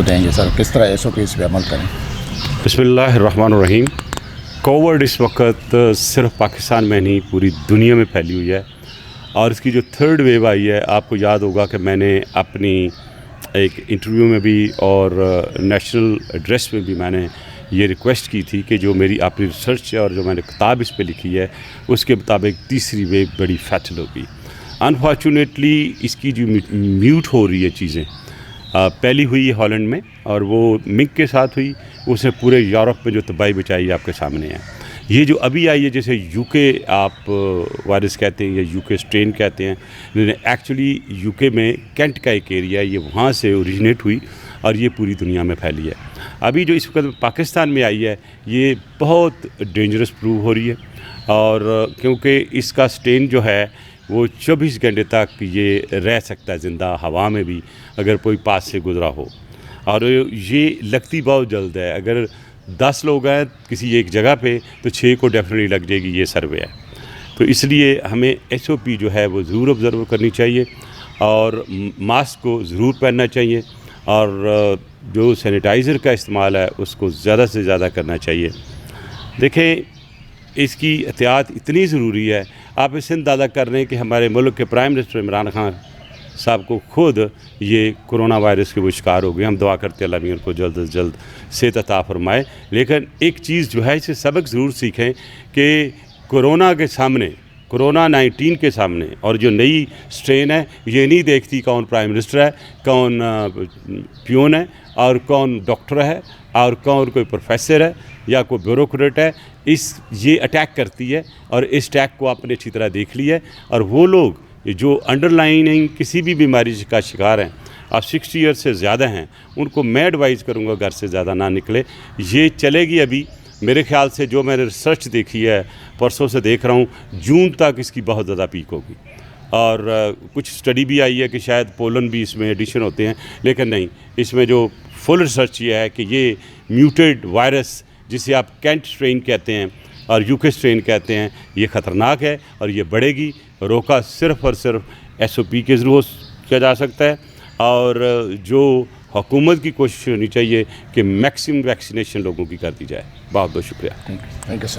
को देंगे सर, किस तरह SOPs पे अमल करें? बिस्मिल्लाहिर्रहमानिर्रहीम। कोविड इस वक्त सिर्फ पाकिस्तान में नहीं पूरी दुनिया में फैली हुई है और इसकी जो थर्ड वेव आई है, आपको याद होगा कि मैंने अपनी एक इंटरव्यू में भी और नेशनल एड्रेस में भी मैंने ये रिक्वेस्ट की थी कि जो मेरी अपनी रिसर्च है और जो मैंने किताब इस पे लिखी है उसके मुताबिक तीसरी वेव बड़ी फैटल होगी। अनफॉर्चुनेटली इसकी जो म्यूट हो रही है चीज़ें, पहली हुई है हॉलैंड में और वो मिंक के साथ हुई, उसने पूरे यूरोप में जो तबाही मचाई आपके सामने है। ये जो अभी आई है जैसे यूके आप वायरस कहते हैं या यूके स्ट्रेन कहते हैं, एक्चुअली यूके में कैंट का एक एरिया है, ये वहाँ से ओरिजिनेट हुई और ये पूरी दुनिया में फैली है। अभी जो इस वक्त पाकिस्तान में आई है ये बहुत डेंजरस प्रूव हो रही है और क्योंकि इसका स्ट्रेन जो है वो 24 घंटे तक ये रह सकता है ज़िंदा हवा में भी अगर कोई पास से गुज़रा हो, और ये लगती बहुत जल्द है। अगर 10 लोग हैं किसी एक जगह पे तो 6 को डेफिनेटली लग जाएगी, ये सर्वे है। तो इसलिए हमें SOP जो है वो ज़रूर ऑब्ज़र्व करनी चाहिए और मास्क को ज़रूर पहनना चाहिए और जो सैनिटाइज़र का इस्तेमाल है उसको ज़्यादा से ज़्यादा करना चाहिए। देखें, इसकी एहतियात इतनी ज़रूरी है, आप इससे अंदाज़ा कर रहे हैं कि हमारे मुल्क के प्राइम मिनिस्टर इमरान खान साहब को खुद ये कोरोना वायरस के वो शिकार हो गए। हम दुआ करते हैं अल्लाह मियां को जल्द से जल्द सेहत अता फरमाए। लेकिन एक चीज़ जो है इसे सबक ज़रूर सीखें कि कोरोना के सामने, कोरोना 19 के सामने और जो नई स्ट्रेन है ये नहीं देखती कौन प्राइम मिनिस्टर है, कौन पियोन है और कौन डॉक्टर है और कौन कोई प्रोफेसर है या कोई ब्यूरोक्रेट है। ये अटैक करती है और इस अटैक को आपने अच्छी तरह देख लिया है। और वो लोग जो अंडरलाइनिंग किसी भी बीमारी का शिकार हैं और 60 ईयर से ज़्यादा हैं, उनको मैं एडवाइज़ करूँगा घर से ज़्यादा ना निकले। ये चलेगी अभी मेरे ख्याल से, जो मैंने रिसर्च देखी है, परसों से देख रहा हूँ, जून तक इसकी बहुत ज़्यादा पीक होगी। और कुछ स्टडी भी आई है कि शायद पोलन भी इसमें एडिशन होते हैं, लेकिन नहीं, इसमें जो फुल रिसर्च ये है कि ये म्यूटेड वायरस जिसे आप कैंट स्ट्रेन कहते हैं और यूके स्ट्रेन कहते हैं, ये ख़तरनाक है और ये बढ़ेगी। रोका सिर्फ़ और सिर्फ SOP के ज़रूर किया जा सकता है और जो हुकूमत की कोशिश होनी चाहिए कि मैक्सिमम वैक्सीनेशन लोगों की कर दी जाए। बहुत बहुत शुक्रिया। Thank you sir.